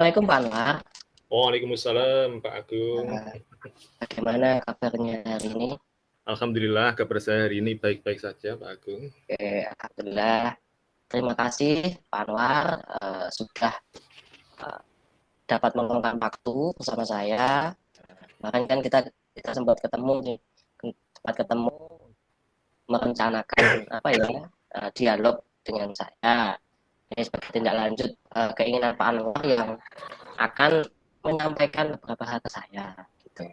Assalamualaikum Pak Anwar. Waalaikumsalam Pak Agung. Bagaimana kabarnya hari ini? Alhamdulillah kabar saya hari ini baik-baik saja Pak Agung. Alhamdulillah. Terima kasih Pak Anwar sudah dapat meluangkan waktu bersama saya. Bahkan kan kita sempat ketemu nih, sempat ketemu merencanakan dialog dengan saya. Ini sebagai tindak lanjut keinginan Pak Anwar yang akan menyampaikan beberapa hal ke saya. Gitu.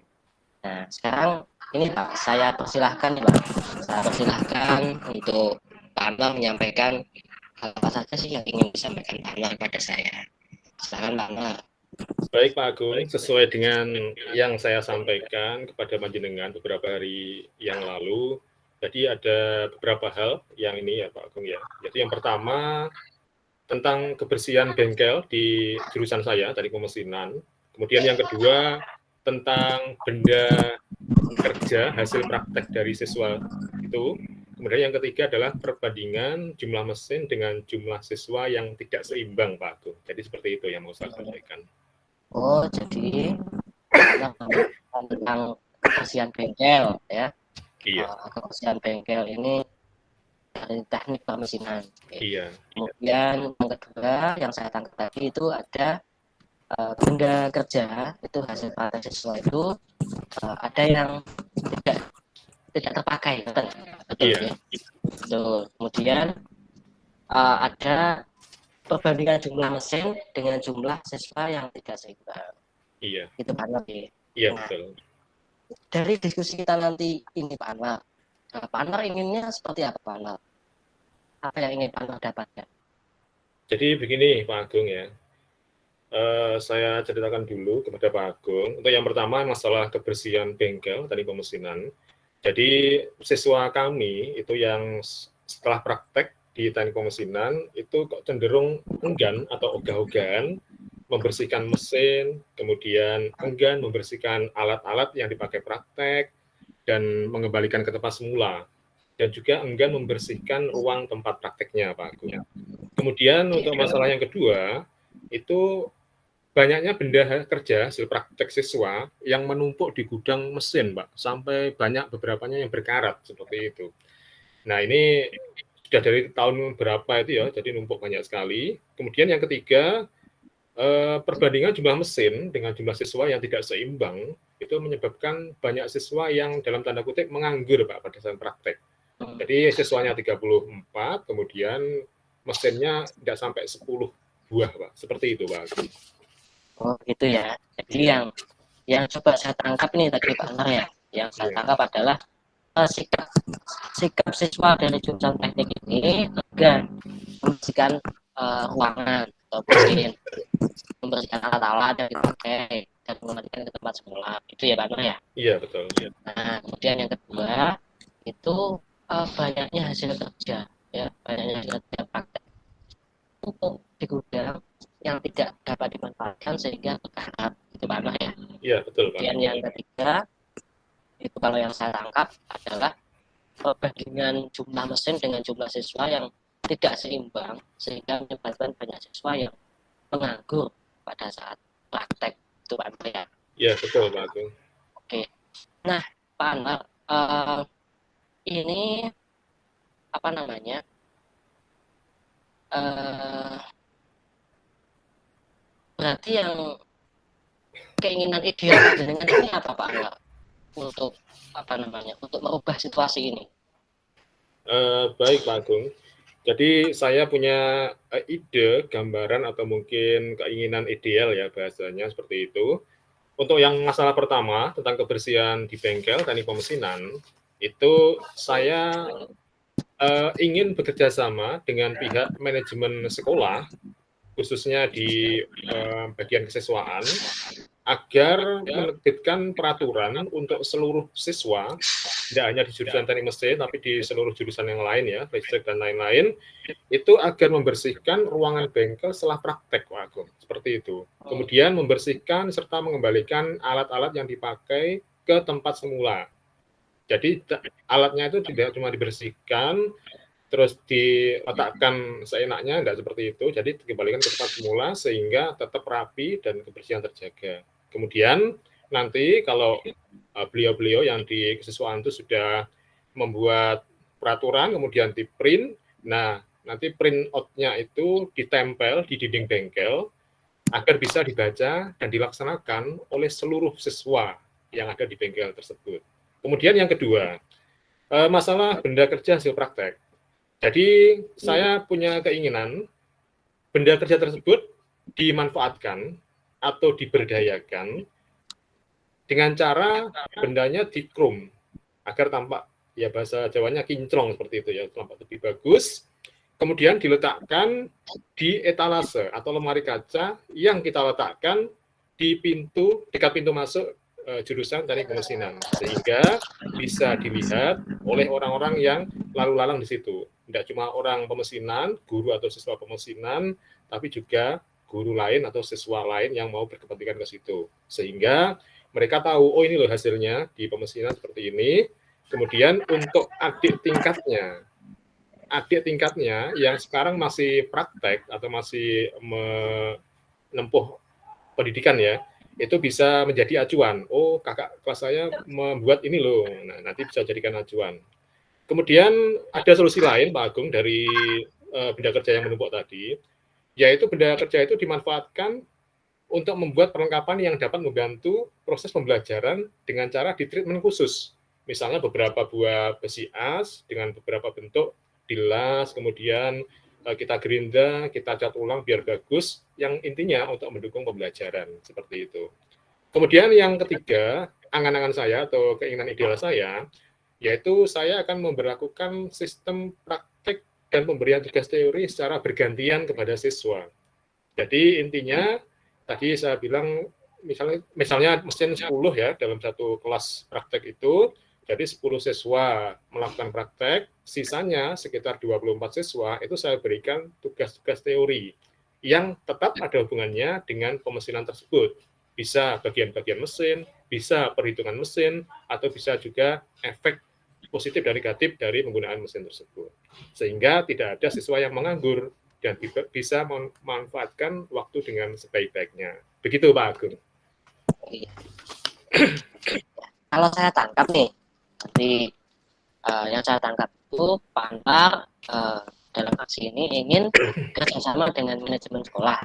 Nah, sekarang ini Pak, saya persilahkan Pak. Saya persilahkan untuk Pak Anwar menyampaikan apa saja sih yang ingin disampaikan Pak Anwar pada saya. Silakan Pak Anwar. Baik Pak Agung, sesuai dengan yang saya sampaikan kepada Panjenengan beberapa hari yang lalu, jadi ada beberapa hal yang ini ya Pak Agung ya. Jadi yang pertama tentang kebersihan bengkel di jurusan saya tadi pemesinan. Kemudian yang kedua tentang benda kerja hasil praktek dari siswa itu. Kemudian yang ketiga adalah perbandingan jumlah mesin dengan jumlah siswa yang tidak seimbang Pak Agung. Jadi seperti itu yang mau saya sampaikan. Oh, jadi tentang kebersihan bengkel ya. Iya. Kebersihan bengkel ini dari teknik pemesinan. Iya. Kemudian yang kedua yang saya tangkap tadi itu ada benda kerja itu hasil praktek siswa itu ada yang tidak terpakai, betul Iya. ya. Kemudian ada perbandingan jumlah mesin dengan jumlah siswa yang tidak seimbang. Iya. Itu Pak Anwar. Iya betul. Dari diskusi kita nanti ini Pak Anwar, Pak Anwar inginnya seperti apa Pak Anwar? Apa yang ingin Pak Anwar dapatkan? Jadi begini Pak Agung ya. Saya ceritakan dulu kepada Pak Agung. Untuk yang pertama masalah kebersihan bengkel tadi pemesinan. Jadi siswa kami itu yang setelah praktek di teknik pemesinan itu kok cenderung enggan atau ogah-ogahan membersihkan mesin, kemudian enggan membersihkan alat-alat yang dipakai praktek dan mengembalikan ke tempat semula, dan juga enggan membersihkan ruang tempat prakteknya Pak Agung. Kemudian untuk masalah yang kedua itu banyaknya benda kerja hasil praktek siswa yang menumpuk di gudang mesin, Pak, sampai banyak beberapanya yang berkarat seperti itu. Nah, ini sudah dari tahun berapa itu ya, jadi numpuk banyak sekali. Kemudian yang ketiga, perbandingan jumlah mesin dengan jumlah siswa yang tidak seimbang itu menyebabkan banyak siswa yang dalam tanda kutip menganggur, Pak, pada saat praktek. Jadi siswanya 34, kemudian mesinnya tidak sampai 10 buah, Pak. Seperti itu, Pak. Oh, gitu ya. Jadi yang coba saya tangkap ini tadi Pak Anwar ya. Yang saya tangkap adalah sikap siswa dari jurusan teknik ini enggan membersihkan ruangan atau membersihkan alat-alat yang dipakai dan mengembalikan ke tempat semula. Itu ya Pak Anwar ya? Iya, betul. Nah, kemudian yang kedua itu banyaknya hasil kerja, ya, banyaknya hasil kerja praktek untuk di gudang yang tidak dapat dimanfaatkan sehingga berkarat. Itu Pak Anwar ya? Iya, betul Pak. Kemudian yang ketiga itu kalau yang saya tangkap adalah perbandingan jumlah mesin dengan jumlah siswa yang tidak seimbang sehingga menyebabkan banyak siswa yang menganggur pada saat praktek. Itu Pak Anwar ya? Iya, betul Pak Agung. Oke. Nah, Pak Anwar, ini apa namanya? Berarti yang keinginan ideal dengan ini apa Pak Anwar untuk apa namanya? Untuk merubah situasi ini? Baik Pak Agung. Jadi saya punya ide, gambaran atau mungkin keinginan ideal ya bahasanya seperti itu. Untuk yang masalah pertama tentang kebersihan di bengkel teknik pemesinan, itu saya ingin bekerja sama dengan pihak manajemen sekolah, khususnya di bagian kesiswaan, agar menerbitkan peraturan untuk seluruh siswa, tidak hanya di jurusan teknik mesin, tapi di seluruh jurusan yang lain ya, listrik dan lain-lain, itu agar membersihkan ruangan bengkel setelah praktek, Pak Agung. Seperti itu. Kemudian membersihkan serta mengembalikan alat-alat yang dipakai ke tempat semula. Jadi alatnya itu tidak cuma dibersihkan, terus diletakkan seenaknya, tidak seperti itu. Jadi dikembalikan ke tempat semula sehingga tetap rapi dan kebersihan terjaga. Kemudian nanti kalau beliau-beliau yang di kesiswaan itu sudah membuat peraturan, kemudian di print, nah nanti print out-nya itu ditempel di dinding bengkel agar bisa dibaca dan dilaksanakan oleh seluruh siswa yang ada di bengkel tersebut. Kemudian yang kedua, masalah benda kerja hasil praktek. Jadi saya punya keinginan benda kerja tersebut dimanfaatkan atau diberdayakan dengan cara bendanya dikrum agar tampak, ya bahasa Jawanya kinclong seperti itu ya, tampak lebih bagus. Kemudian diletakkan di etalase atau lemari kaca yang kita letakkan di pintu, dekat pintu masuk jurusan teknik pemesinan, sehingga bisa dilihat oleh orang-orang yang lalu lalang di situ. Tidak cuma orang pemesinan, guru atau siswa pemesinan, tapi juga guru lain atau siswa lain yang mau berkepentingan ke situ. Sehingga mereka tahu, oh ini loh hasilnya di pemesinan seperti ini. Kemudian untuk adik tingkatnya yang sekarang masih praktek atau masih menempuh pendidikan ya, itu bisa menjadi acuan. Oh, kakak kelas saya membuat ini loh. Nah, nanti bisa jadikan acuan. Kemudian ada solusi lain, Pak Agung, dari benda kerja yang menumpuk tadi, yaitu benda kerja itu dimanfaatkan untuk membuat perlengkapan yang dapat membantu proses pembelajaran dengan cara ditreatment khusus. Misalnya beberapa buah besi as dengan beberapa bentuk dilas, kemudian kita gerinda, kita cat ulang biar bagus, yang intinya untuk mendukung pembelajaran, seperti itu. Kemudian yang ketiga, angan-angan saya atau keinginan ideal saya, yaitu saya akan memberlakukan sistem praktek dan pemberian tugas teori secara bergantian kepada siswa. Jadi intinya, tadi saya bilang, misalnya mesin 10 ya, dalam satu kelas praktek itu, jadi 10 siswa melakukan praktek, sisanya sekitar 24 siswa, itu saya berikan tugas-tugas teori yang tetap ada hubungannya dengan pemesinan tersebut. Bisa bagian-bagian mesin, bisa perhitungan mesin, atau bisa juga efek positif dan negatif dari penggunaan mesin tersebut. Sehingga tidak ada siswa yang menganggur dan bisa memanfaatkan waktu dengan sebaik-baiknya. Begitu Pak Agung. Kalau saya tangkap nih, jadi yang saya tangkap itu Pak Anwar dalam aksi ini ingin kerjasama dengan manajemen sekolah.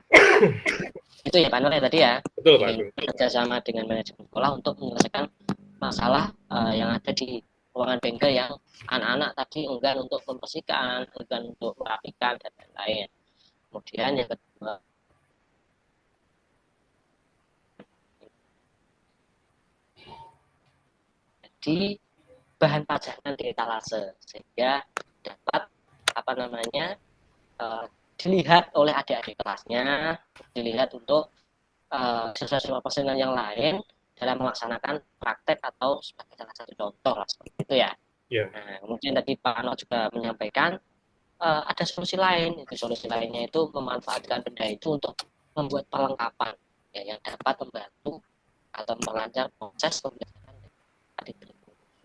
Itu ya Pak Anwar ya tadi ya. Betul Pak Agung. Kerjasama dengan manajemen sekolah untuk menyelesaikan masalah yang ada di ruangan bengkel yang anak-anak tadi enggan untuk membersihkan, enggan untuk merapikan dan lain-lain. Kemudian yang kedua, di bahan pajangan di etalase sehingga dapat dilihat oleh adik-adik kelasnya, dilihat untuk siswa-siswa pemesinan yang lain dalam melaksanakan praktek atau sebagai salah satu contoh lah seperti itu ya. Yeah. Nah, kemudian tadi Pak Anwar juga menyampaikan ada solusi lain. Solusi lainnya itu memanfaatkan benda itu untuk membuat perlengkapan ya, yang dapat membantu atau melancar proses pembelajaran adik-adik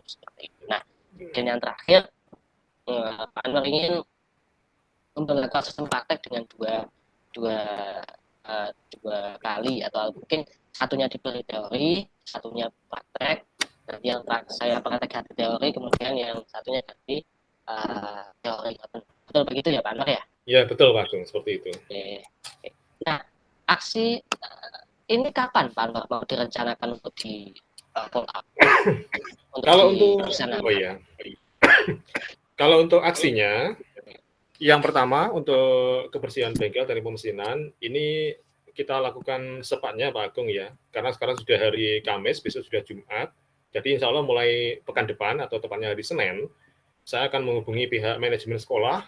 seperti itu. Nah, dan yang terakhir Pak Anwar ingin memperlakukan sistem praktek dengan dua kali atau mungkin satunya diberi teori, satunya praktek. Nanti yang saya praktek di teori, kemudian yang satunya dari teori. Betul begitu ya Pak Anwar ya? Ya betul Pak Agung, seperti itu. Oke. Nah, aksi ini kapan Pak Anwar mau direncanakan untuk di follow up? Kalau untuk aksinya, yang pertama untuk kebersihan bengkel dari pemesinan ini kita lakukan secepatnya Pak Agung ya, karena sekarang sudah hari Kamis, besok sudah Jumat, jadi insya Allah mulai pekan depan atau tepatnya hari Senin, saya akan menghubungi pihak manajemen sekolah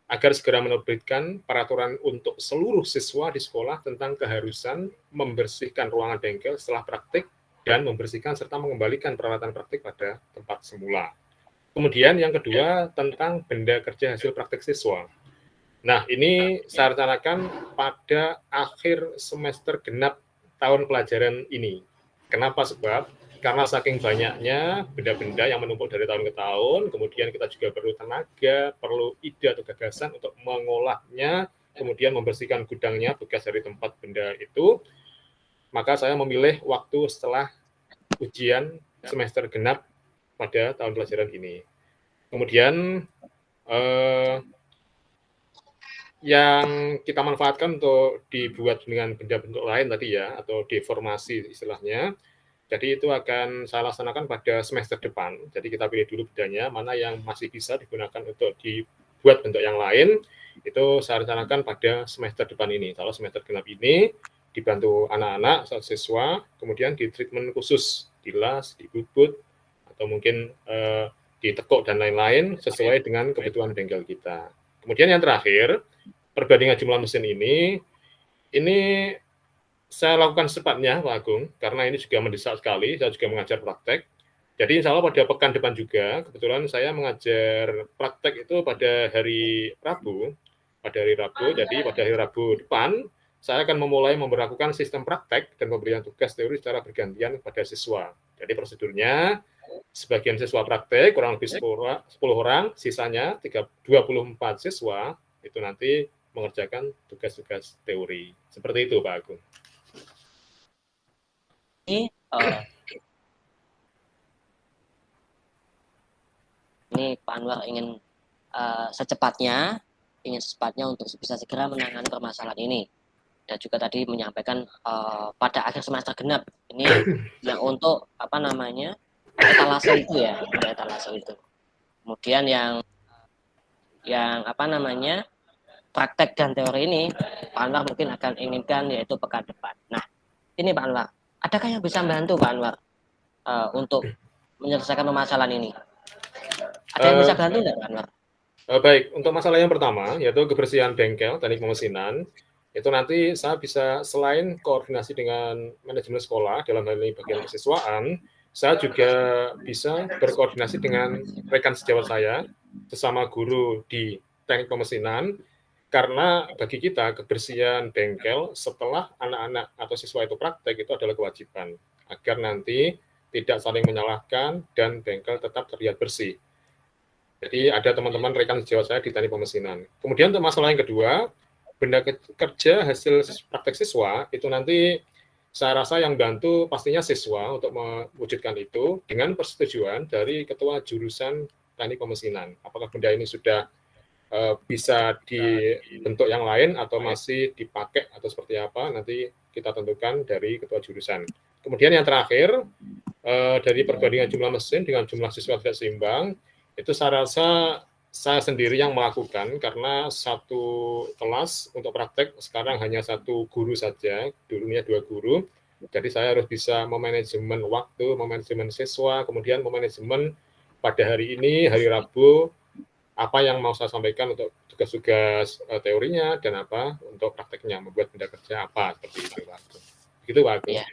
agar segera menerbitkan peraturan untuk seluruh siswa di sekolah tentang keharusan membersihkan ruangan bengkel setelah praktik dan membersihkan serta mengembalikan peralatan praktik pada tempat semula. Kemudian yang kedua tentang benda kerja hasil praktik siswa. Nah, ini saya rencanakan pada akhir semester genap tahun pelajaran ini. Kenapa? Sebab karena saking banyaknya benda-benda yang menumpuk dari tahun ke tahun, kemudian kita juga perlu tenaga, perlu ide atau gagasan untuk mengolahnya, kemudian membersihkan gudangnya bekas dari tempat benda itu, maka saya memilih waktu setelah ujian semester genap pada tahun pelajaran ini. Kemudian yang kita manfaatkan untuk dibuat dengan benda bentuk lain tadi ya, atau deformasi istilahnya. Jadi itu akan saya laksanakan pada semester depan. Jadi kita pilih dulu bendanya, mana yang masih bisa digunakan untuk dibuat bentuk yang lain, itu saya rencanakan pada semester depan ini. Kalau semester genap ini, dibantu anak-anak, siswa, kemudian di treatment khusus, dilas, dibubut, atau mungkin ditekuk dan lain-lain, sesuai dengan kebutuhan bengkel kita. Kemudian yang terakhir, perbandingan jumlah mesin ini saya lakukan secepatnya, Pak Agung, karena ini juga mendesak sekali, saya juga mengajar praktek. Jadi insya Allah pada pekan depan juga, kebetulan saya mengajar praktek itu pada hari Rabu, jadi pada hari Rabu depan, saya akan memulai memberlakukan sistem praktek dan pemberian tugas teori secara bergantian pada siswa. Jadi prosedurnya, sebagian siswa praktek, kurang lebih 10 orang, sisanya 24 siswa, itu nanti mengerjakan tugas-tugas teori. Seperti itu, Pak Agung. Ini Pak Anwar ingin secepatnya untuk bisa segera menangani permasalahan ini, dan juga tadi menyampaikan pada akhir semester genap ini yang untuk etalase itu ya, etalase itu. Kemudian yang praktek dan teori ini Pak Anwar mungkin akan inginkan yaitu pekan depan. Nah, ini Pak Anwar, adakah yang bisa membantu Pak Anwar untuk menyelesaikan permasalahan ini? Ada yang bisa bantu nggak Pak Anwar? Baik, untuk masalah yang pertama, yaitu kebersihan bengkel, teknik pemesinan, itu nanti saya bisa selain koordinasi dengan manajemen sekolah, dalam hal ini bagian kesiswaan, saya juga bisa berkoordinasi dengan rekan sejawat saya, sesama guru di teknik pemesinan, karena bagi kita kebersihan bengkel setelah anak-anak atau siswa itu praktek itu adalah kewajiban, agar nanti tidak saling menyalahkan dan bengkel tetap terlihat bersih. Jadi ada teman-teman rekan sejawat saya di teknik pemesinan. Kemudian untuk masalah yang kedua, benda kerja hasil praktek siswa, itu nanti saya rasa yang bantu pastinya siswa untuk mewujudkan itu dengan persetujuan dari ketua jurusan teknik pemesinan. Apakah benda ini sudah bisa dibentuk yang lain atau masih dipakai atau seperti apa, nanti kita tentukan dari ketua jurusan. Kemudian yang terakhir, dari perbandingan jumlah mesin dengan jumlah siswa tidak seimbang, itu saya rasa saya sendiri yang melakukan, karena satu kelas untuk praktek sekarang hanya satu guru saja, dulunya 2 guru, jadi saya harus bisa memanajemen waktu, memanajemen siswa, kemudian memanajemen pada hari ini, hari Rabu, apa yang mau saya sampaikan untuk tugas-tugas teorinya, dan apa untuk prakteknya, membuat benda kerja apa, seperti itu Pak. Begitu Pak. Ya.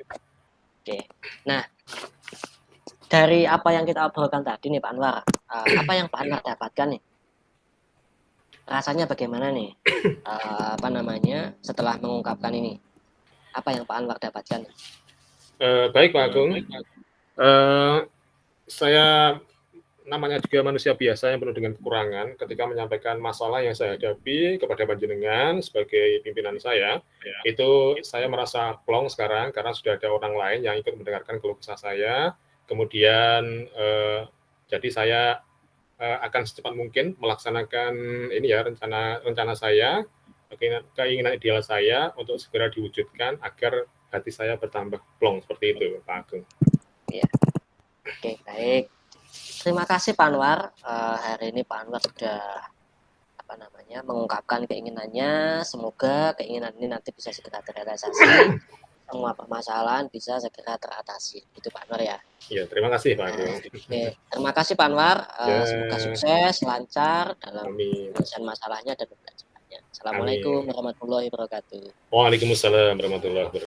Oke. Nah, dari apa yang kita obrolkan tadi nih Pak Anwar, apa yang Pak Anwar dapatkan nih? Rasanya bagaimana nih? Setelah mengungkapkan ini, apa yang Pak Anwar dapatkan? Baik Pak Agung, saya namanya juga manusia biasa yang penuh dengan kekurangan. Ketika menyampaikan masalah yang saya hadapi kepada panjenengan sebagai pimpinan saya, itu saya merasa plong sekarang karena sudah ada orang lain yang ikut mendengarkan keluh kesah saya. Kemudian jadi saya akan secepat mungkin melaksanakan ini ya, rencana saya, keinginan ideal saya untuk segera diwujudkan agar hati saya bertambah plong, seperti itu Pak Agung. Ya. Oke, baik. Terima kasih Pak Anwar. Hari ini Pak Anwar sudah mengungkapkan keinginannya. Semoga keinginan ini nanti bisa segera terrealisasi. Semua permasalahan bisa segera teratasi. Itu Pak Anwar ya. Iya, terima kasih Pak Agung. Oke, terima kasih Pak Anwar. Semoga sukses, lancar dalam penyelesaian masalahnya dan pembelajarannya. Assalamualaikum warahmatullahi wabarakatuh. Waalaikumsalam warahmatullahi wabarakatuh.